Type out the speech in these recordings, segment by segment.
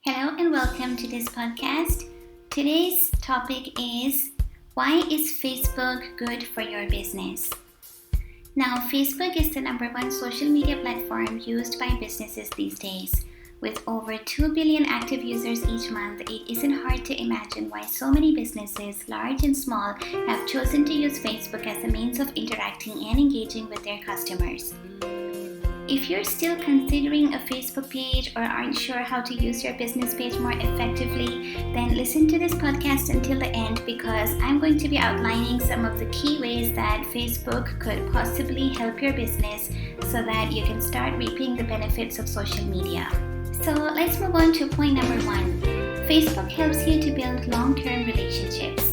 Hello and welcome to this podcast. Today's topic is, why is Facebook good for your business? Now, Facebook is the number one social media platform used by businesses these days. With over 2 billion active users each month, it isn't hard to imagine why so many businesses, large and small, have chosen to use Facebook as a means of interacting and engaging with their customers. If you're still considering a Facebook page or aren't sure how to use your business page more effectively, then listen to this podcast until the end because I'm going to be outlining some of the key ways that Facebook could possibly help your business so that you can start reaping the benefits of social media. So let's move on to point number 1. Facebook helps you to build long-term relationships.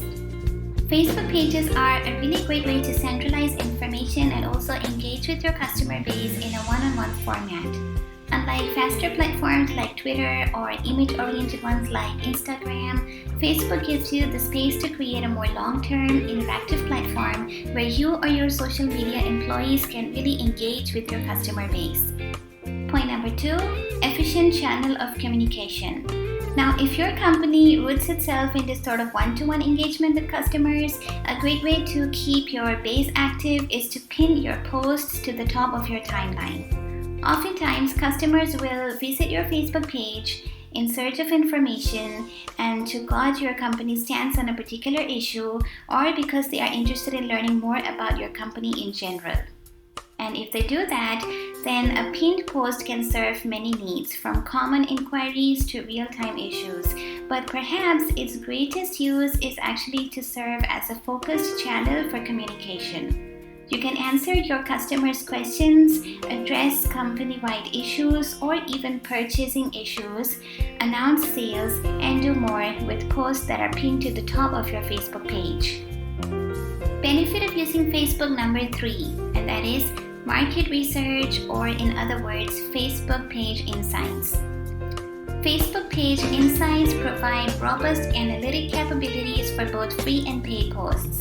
Facebook pages are a really great way to centralize information and also engage with your customer base in a one-on-one format. Unlike faster platforms like Twitter or image-oriented ones like Instagram, Facebook gives you the space to create a more long-term, interactive platform where you or your social media employees can really engage with your customer base. Point number 2, efficient channel of communication. Now, if your company roots itself in this sort of one-to-one engagement with customers, a great way to keep your base active is to pin your posts to the top of your timeline. Oftentimes, customers will visit your Facebook page in search of information and to gauge your company's stance on a particular issue, or because they are interested in learning more about your company in general. And if they do that, then a pinned post can serve many needs, from common inquiries to real-time issues. But perhaps its greatest use is actually to serve as a focused channel for communication. You can answer your customers' questions, address company-wide issues, or even purchasing issues, announce sales, and do more with posts that are pinned to the top of your Facebook page. Benefit of using Facebook number 3, and that is market research, or in other words, Facebook page insights. Facebook page insights provide robust analytic capabilities for both free and paid posts.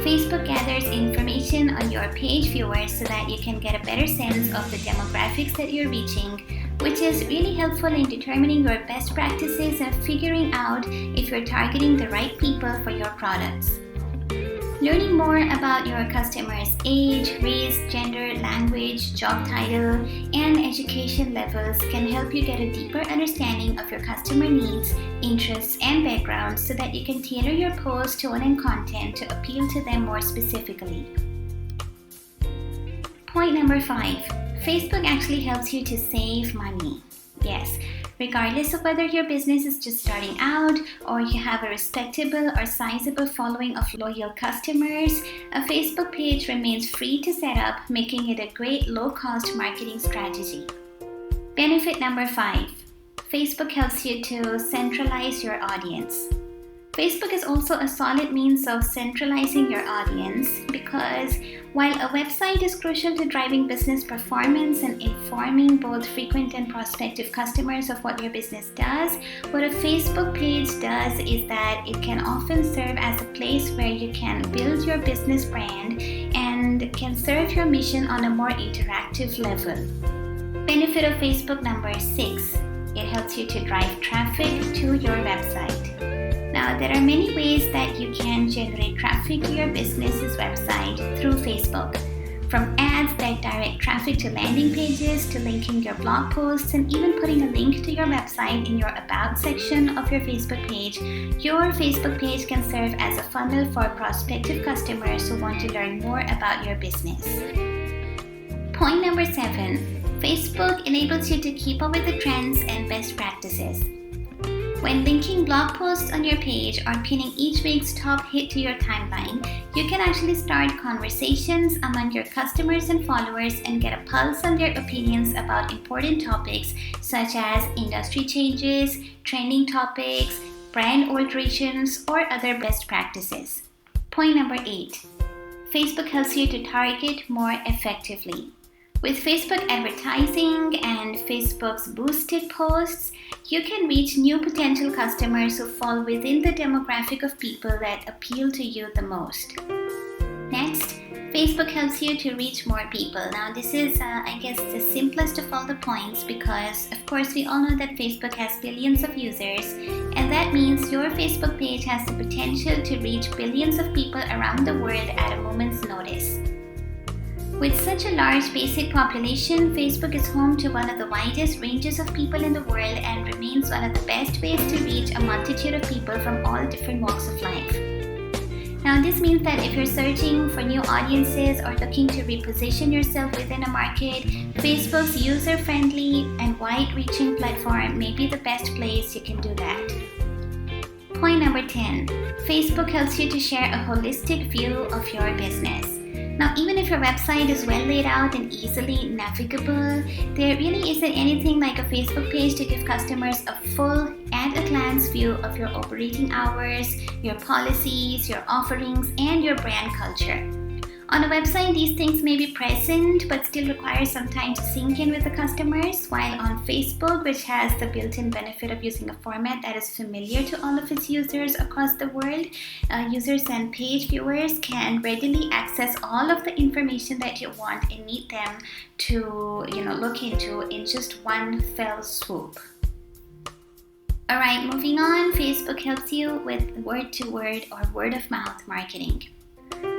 Facebook gathers information on your page viewers so that you can get a better sense of the demographics that you're reaching, which is really helpful in determining your best practices and figuring out if you're targeting the right people for your products. Learning more about your customers' age, race, gender, language, job title, and education levels can help you get a deeper understanding of your customer needs, interests, and backgrounds so that you can tailor your post, tone, and content to appeal to them more specifically. Point number 5. Facebook actually helps you to save money. Yes. Regardless of whether your business is just starting out or you have a respectable or sizable following of loyal customers, a Facebook page remains free to set up, making it a great low-cost marketing strategy. Benefit number 5. Facebook helps you to centralize your audience. Facebook is also a solid means of centralizing your audience because while a website is crucial to driving business performance and informing both frequent and prospective customers of what your business does, what a Facebook page does is that it can often serve as a place where you can build your business brand and can serve your mission on a more interactive level. Benefit of Facebook number 6. It helps you to drive traffic to your website. Now, there are many ways that you can generate traffic to your business's website through Facebook. From ads that direct traffic to landing pages, to linking your blog posts, and even putting a link to your website in your About section of your Facebook page, your Facebook page can serve as a funnel for prospective customers who want to learn more about your business. Point number 7. Facebook enables you to keep up with the trends and best practices. When linking blog posts on your page or pinning each week's top hit to your timeline, you can actually start conversations among your customers and followers and get a pulse on their opinions about important topics such as industry changes, trending topics, brand alterations, or other best practices. Point number 8. Facebook helps you to target more effectively. With Facebook advertising and Facebook's boosted posts, you can reach new potential customers who fall within the demographic of people that appeal to you the most. Next, Facebook helps you to reach more people. Now, this is, I guess, the simplest of all the points because, of course, we all know that Facebook has billions of users, and that means your Facebook page has the potential to reach billions of people around the world at a moment's notice. With such a large basic population, Facebook is home to one of the widest ranges of people in the world and remains one of the best ways to reach a multitude of people from all different walks of life. Now, this means that if you're searching for new audiences or looking to reposition yourself within a market, Facebook's user-friendly and wide-reaching platform may be the best place you can do that. Point number 10. Facebook helps you to share a holistic view of your business. Now, even if your website is well laid out and easily navigable, there really isn't anything like a Facebook page to give customers a full at-a-glance view of your operating hours, your policies, your offerings, and your brand culture. On a website, these things may be present but still require some time to sink in with the customers, while on Facebook, which has the built-in benefit of using a format that is familiar to all of its users across the world, users and page viewers can readily access all of the information that you want and need them to look into in just one fell swoop. Alright, moving on, Facebook helps you with word-to-word or word-of-mouth marketing.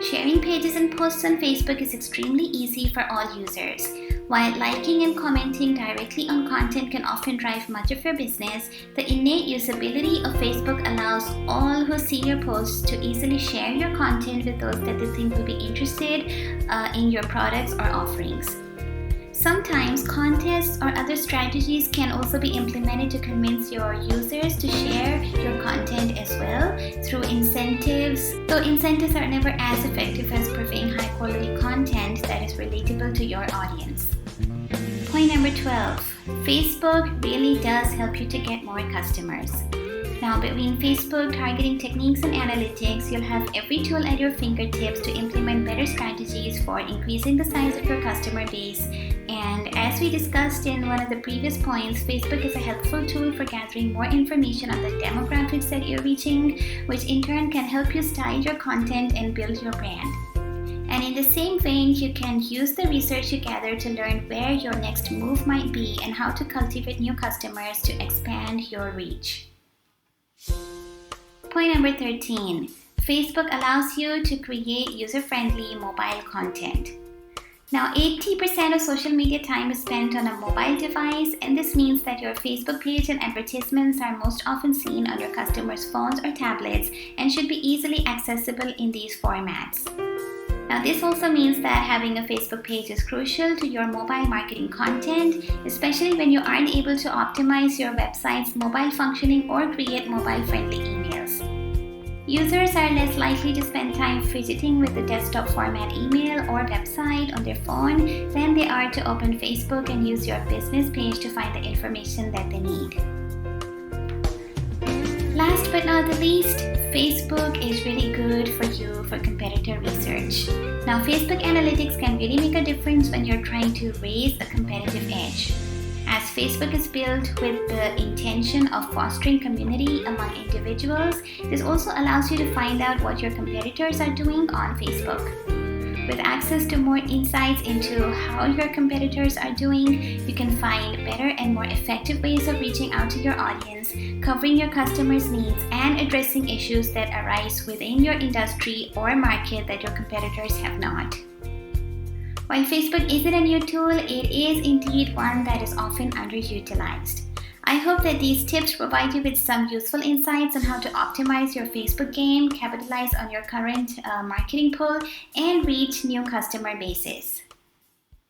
Sharing pages and posts on Facebook is extremely easy for all users. While liking and commenting directly on content can often drive much of your business, the innate usability of Facebook allows all who see your posts to easily share your content with those that they think will be interested in your products or offerings. Sometimes contests or other strategies can also be implemented to convince your users to share your content as well through incentives, though incentives are never as effective as providing high quality content that is relatable to your audience. Point number 12. Facebook really does help you to get more customers. Now, between Facebook targeting techniques and analytics, you'll have every tool at your fingertips to implement better strategies for increasing the size of your customer base. And as we discussed in one of the previous points, Facebook is a helpful tool for gathering more information on the demographics that you're reaching, which in turn can help you style your content and build your brand. And in the same vein, you can use the research you gather to learn where your next move might be and how to cultivate new customers to expand your reach. Point number 13. Facebook allows you to create user-friendly mobile content. Now, 80% of social media time is spent on a mobile device, and this means that your Facebook page and advertisements are most often seen on your customers' phones or tablets and should be easily accessible in these formats. Now, this also means that having a Facebook page is crucial to your mobile marketing content, especially when you aren't able to optimize your website's mobile functioning or create mobile-friendly emails. Users are less likely to spend time fidgeting with the desktop format email or website on their phone than they are to open Facebook and use your business page to find the information that they need. Last but not the least, Facebook is really good for you for competitor research. Now, Facebook Analytics can really make a difference when you're trying to raise a competitive edge. As Facebook is built with the intention of fostering community among individuals, this also allows you to find out what your competitors are doing on Facebook. With access to more insights into how your competitors are doing, you can find better and more effective ways of reaching out to your audience, covering your customers' needs, and addressing issues that arise within your industry or market that your competitors have not. While Facebook isn't a new tool, it is indeed one that is often underutilized. I hope that these tips provide you with some useful insights on how to optimize your Facebook game, capitalize on your current marketing pull, and reach new customer bases.